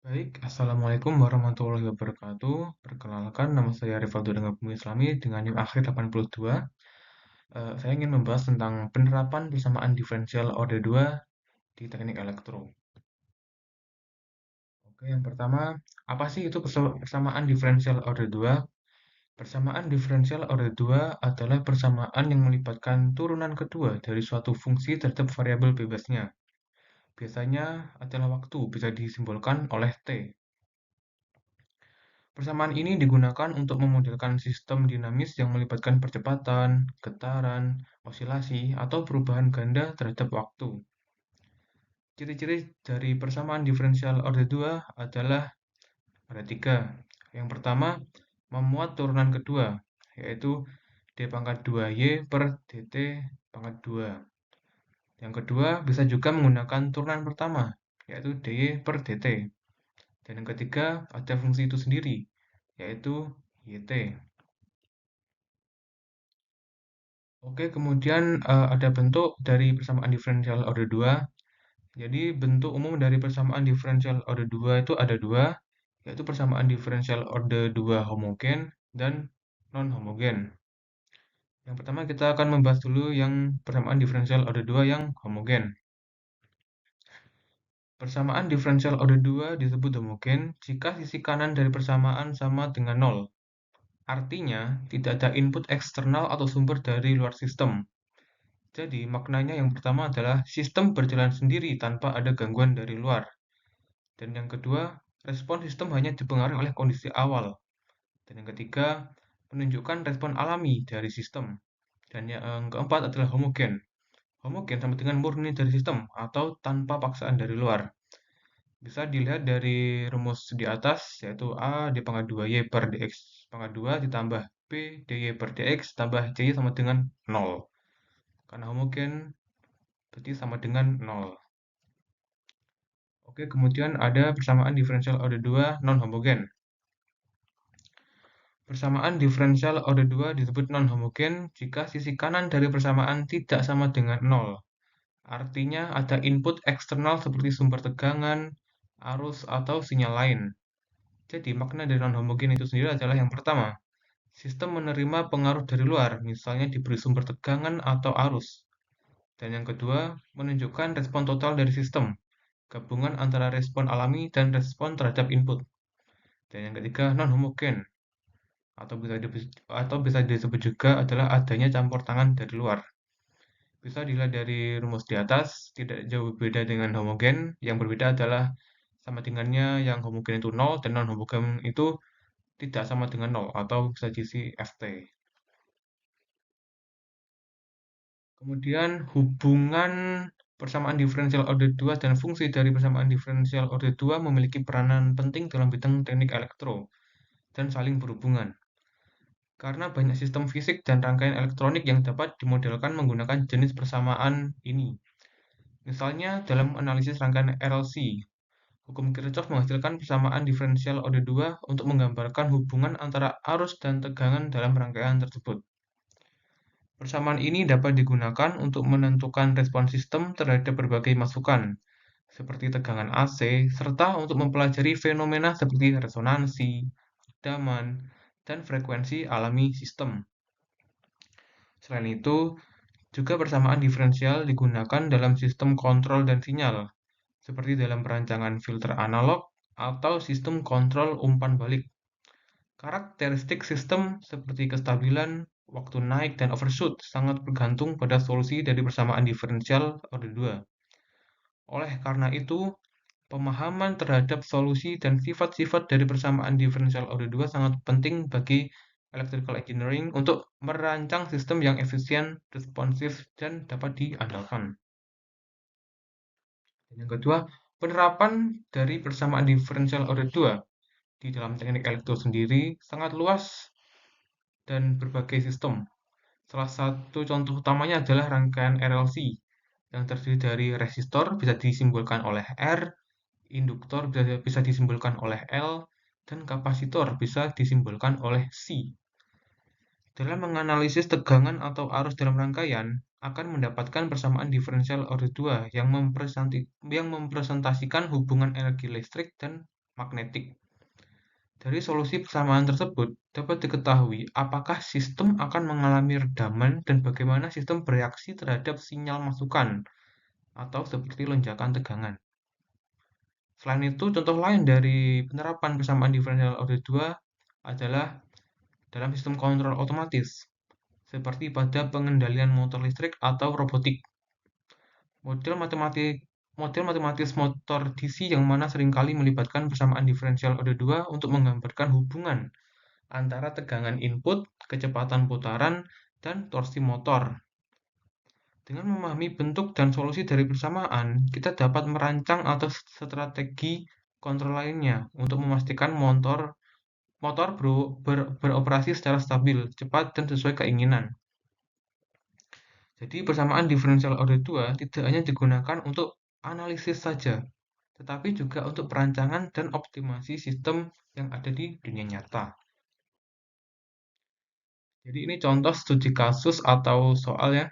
Baik, Assalamualaikum warahmatullahi wabarakatuh. Perkenalkan, nama saya Rivaldo dengan Bumi Islami dengan NIM akhir 82. Saya ingin membahas tentang penerapan persamaan diferensial orde 2 di teknik elektro. Oke, yang pertama, apa sih itu persamaan diferensial orde 2? Persamaan diferensial orde 2 adalah persamaan yang melibatkan turunan kedua dari suatu fungsi terhadap variabel bebasnya. Biasanya adalah waktu, bisa disimbolkan oleh T. Persamaan ini digunakan untuk memodelkan sistem dinamis yang melibatkan percepatan, getaran, osilasi, atau perubahan ganda terhadap waktu. Ciri-ciri dari persamaan diferensial orde 2 adalah ada tiga. Yang pertama, memuat turunan kedua, yaitu d pangkat 2y per dt pangkat 2. Yang kedua, bisa juga menggunakan turunan pertama, yaitu dy per dt. Dan yang ketiga, ada fungsi itu sendiri, yaitu yt. Oke, kemudian ada bentuk dari persamaan diferensial orde 2. Jadi bentuk umum dari persamaan diferensial orde 2 itu ada dua, yaitu persamaan diferensial orde 2 homogen dan non-homogen. Yang pertama kita akan membahas dulu yang persamaan diferensial orde 2 yang homogen. Persamaan diferensial orde 2 disebut homogen jika sisi kanan dari persamaan sama dengan 0. Artinya, tidak ada input eksternal atau sumber dari luar sistem. Jadi, maknanya yang pertama adalah sistem berjalan sendiri tanpa ada gangguan dari luar. Dan yang kedua, respon sistem hanya dipengaruhi oleh kondisi awal. Dan yang ketiga, menunjukkan respon alami dari sistem. Dan yang keempat adalah homogen. Homogen sama dengan murni dari sistem atau tanpa paksaan dari luar. Bisa dilihat dari rumus di atas, yaitu A di pangkat 2Y per dx pangkat 2 ditambah B dy per dx tambah dy sama dengan 0. Karena homogen berarti sama dengan 0. Oke, kemudian ada persamaan diferensial orde 2 non-homogen. Persamaan diferensial orde 2 disebut non-homogen jika sisi kanan dari persamaan tidak sama dengan 0. Artinya ada input eksternal seperti sumber tegangan, arus, atau sinyal lain. Jadi makna dari non-homogen itu sendiri adalah yang pertama, sistem menerima pengaruh dari luar, misalnya diberi sumber tegangan atau arus. Dan yang kedua, menunjukkan respon total dari sistem, gabungan antara respon alami dan respon terhadap input. Dan yang ketiga, non-homogen, atau bisa disebut juga adalah adanya campur tangan dari luar. Bisa dilihat dari rumus di atas, tidak jauh berbeda dengan homogen. Yang berbeda adalah sama dengannya yang homogen itu 0 dan non-homogen itu tidak sama dengan 0 atau bisa diisi Ft. Kemudian hubungan persamaan diferensial orde 2 dan fungsi dari persamaan diferensial orde 2 memiliki peranan penting dalam bidang teknik elektro dan saling berhubungan. Karena banyak sistem fisik dan rangkaian elektronik yang dapat dimodelkan menggunakan jenis persamaan ini. Misalnya dalam analisis rangkaian RLC, hukum Kirchhoff menghasilkan persamaan diferensial orde 2 untuk menggambarkan hubungan antara arus dan tegangan dalam rangkaian tersebut. Persamaan ini dapat digunakan untuk menentukan respon sistem terhadap berbagai masukan, seperti tegangan AC, serta untuk mempelajari fenomena seperti resonansi, redaman, dan frekuensi alami sistem. Selain itu, juga persamaan diferensial digunakan dalam sistem kontrol dan sinyal, seperti dalam perancangan filter analog atau sistem kontrol umpan balik. Karakteristik sistem seperti kestabilan, waktu naik, dan overshoot sangat bergantung pada solusi dari persamaan diferensial orde 2. Oleh karena itu, pemahaman terhadap solusi dan sifat-sifat dari persamaan diferensial orde 2 sangat penting bagi electrical engineering untuk merancang sistem yang efisien, responsif, dan dapat diandalkan. Dan yang kedua, penerapan dari persamaan diferensial orde 2 di dalam teknik elektro sendiri sangat luas dan berbagai sistem. Salah satu contoh utamanya adalah rangkaian RLC yang terdiri dari resistor bisa disimbolkan oleh R, induktor bisa disimbolkan oleh L, dan kapasitor bisa disimbolkan oleh C. Dalam menganalisis tegangan atau arus dalam rangkaian, akan mendapatkan persamaan diferensial orde 2 yang mempresentasikan hubungan energi listrik dan magnetik. Dari solusi persamaan tersebut, dapat diketahui apakah sistem akan mengalami redaman dan bagaimana sistem bereaksi terhadap sinyal masukan atau seperti lonjakan tegangan. Selain itu, contoh lain dari penerapan persamaan diferensial order 2 adalah dalam sistem kontrol otomatis, seperti pada pengendalian motor listrik atau robotik. Model matematis motor DC yang mana seringkali melibatkan persamaan diferensial order 2 untuk menggambarkan hubungan antara tegangan input, kecepatan putaran, dan torsi motor. Dengan memahami bentuk dan solusi dari persamaan, kita dapat merancang atau strategi kontrol lainnya untuk memastikan motor beroperasi secara stabil, cepat, dan sesuai keinginan. Jadi persamaan diferensial order 2 tidak hanya digunakan untuk analisis saja, tetapi juga untuk perancangan dan optimasi sistem yang ada di dunia nyata. Jadi ini contoh studi kasus atau soal ya.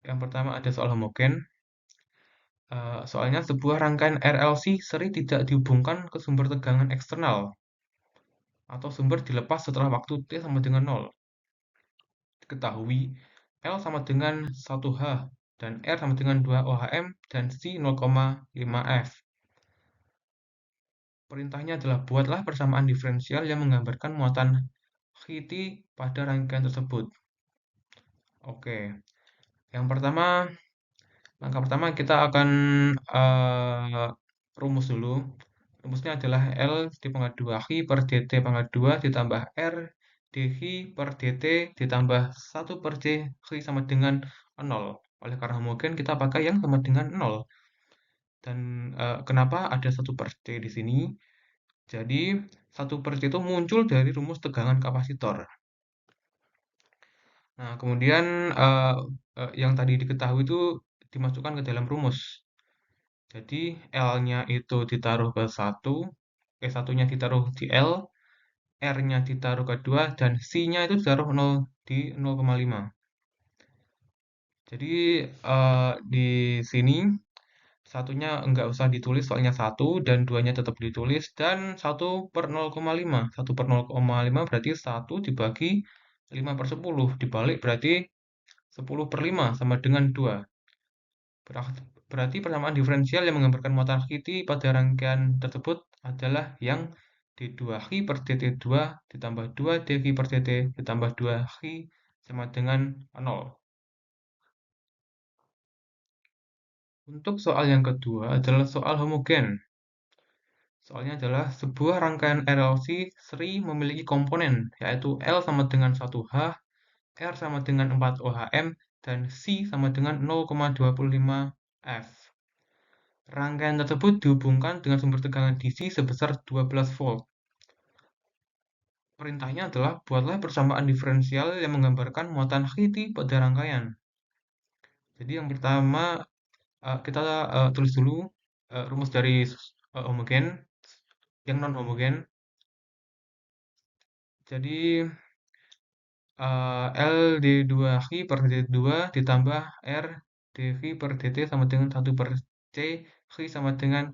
Yang pertama ada soal homogen. Soalnya sebuah rangkaian RLC seri tidak dihubungkan ke sumber tegangan eksternal atau sumber dilepas setelah waktu T sama dengan 0. Diketahui L sama dengan 1H dan R sama dengan 2 OHM dan C 0,5 F. Perintahnya adalah buatlah persamaan diferensial yang menggambarkan muatan Ht pada rangkaian tersebut. Oke, yang pertama, langkah pertama kita akan rumus dulu. Rumusnya adalah L dipangkat 2 Hi per dt pangkat 2 ditambah R dhi per dt ditambah 1 per c Hi sama dengan 0. Oleh karena homogen kita pakai yang sama dengan 0. Dan kenapa ada 1 per c di sini? Jadi 1 per c itu muncul dari rumus tegangan kapasitor. Nah, kemudian yang tadi diketahui itu dimasukkan ke dalam rumus. Jadi L-nya itu ditaruh ke 1, satunya ditaruh di L, R-nya ditaruh ke 2, dan C-nya itu ditaruh 0 di 0,5. Jadi di sini satunya enggak usah ditulis soalnya 1 dan 2-nya tetap ditulis dan 1 per 0,5. 1 per 0,5 berarti 1 dibagi 5 per 10. Dibalik berarti 10 per 5 sama dengan 2. Berarti persamaan diferensial yang menggambarkan muatan Ht pada rangkaian tersebut adalah yang d2hi per dt2 ditambah 2 dhi per dt ditambah 2hi sama dengan 0. Untuk soal yang kedua adalah soal homogen. Soalnya adalah sebuah rangkaian RLC seri memiliki komponen, yaitu L sama dengan 1H, R sama dengan 4 OHM, dan C sama dengan 0,25 F. Rangkaian tersebut dihubungkan dengan sumber tegangan DC sebesar 12 volt. Perintahnya adalah buatlah persamaan diferensial yang menggambarkan muatan Ht pada rangkaian. Jadi yang pertama kita tulis dulu rumus dari homogen, yang non homogen. Jadi L d2hi per dt2 ditambah R dhi per dt sama dengan 1 per c, hi sama dengan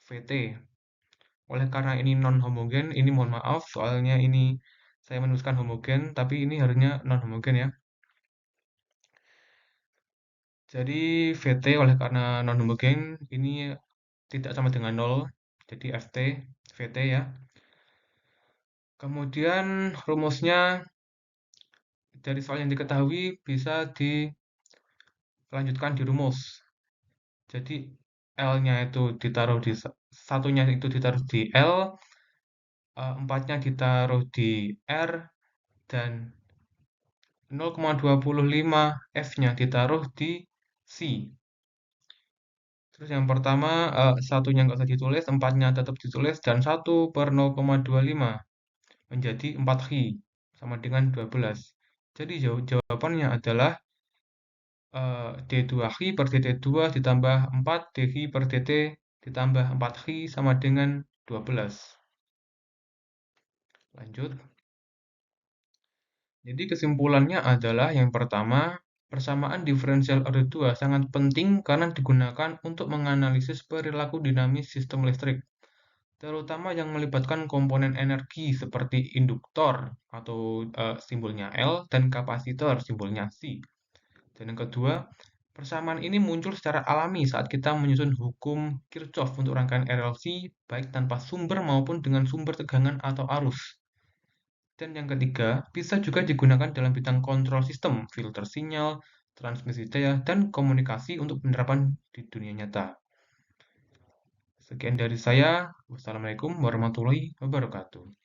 Vt. Oleh karena ini non homogen, ini mohon maaf soalnya ini saya menuliskan homogen, tapi ini harusnya non homogen ya. Jadi Vt oleh karena non homogen ini tidak sama dengan 0, jadi Ft, Vt ya. Kemudian rumusnya dari soal yang diketahui bisa dilanjutkan di rumus. Jadi L-nya itu ditaruh di satunya itu ditaruh di L, 4-nya ditaruh di R, dan 0,25 F-nya ditaruh di C. Terus yang pertama, satunya nggak usah ditulis, 4-nya tetap ditulis, dan 1 per 0,25 menjadi 4 Hi, sama dengan 12. Jadi jawabannya adalah D2Hi per dt2 ditambah 4 dhi per dt ditambah 4 Hi sama dengan 12. Lanjut. Jadi kesimpulannya adalah yang pertama, persamaan diferensial order 2 sangat penting karena digunakan untuk menganalisis perilaku dinamis sistem listrik. terutama yang melibatkan komponen energi seperti induktor atau simbolnya L dan kapasitor simbolnya C. Dan yang kedua, persamaan ini muncul secara alami saat kita menyusun hukum Kirchhoff untuk rangkaian RLC, baik tanpa sumber maupun dengan sumber tegangan atau arus. Dan yang ketiga, bisa juga digunakan dalam bidang kontrol sistem, filter sinyal, transmisi daya, dan komunikasi untuk penerapan di dunia nyata. Sekian dari saya. Wassalamualaikum warahmatullahi wabarakatuh.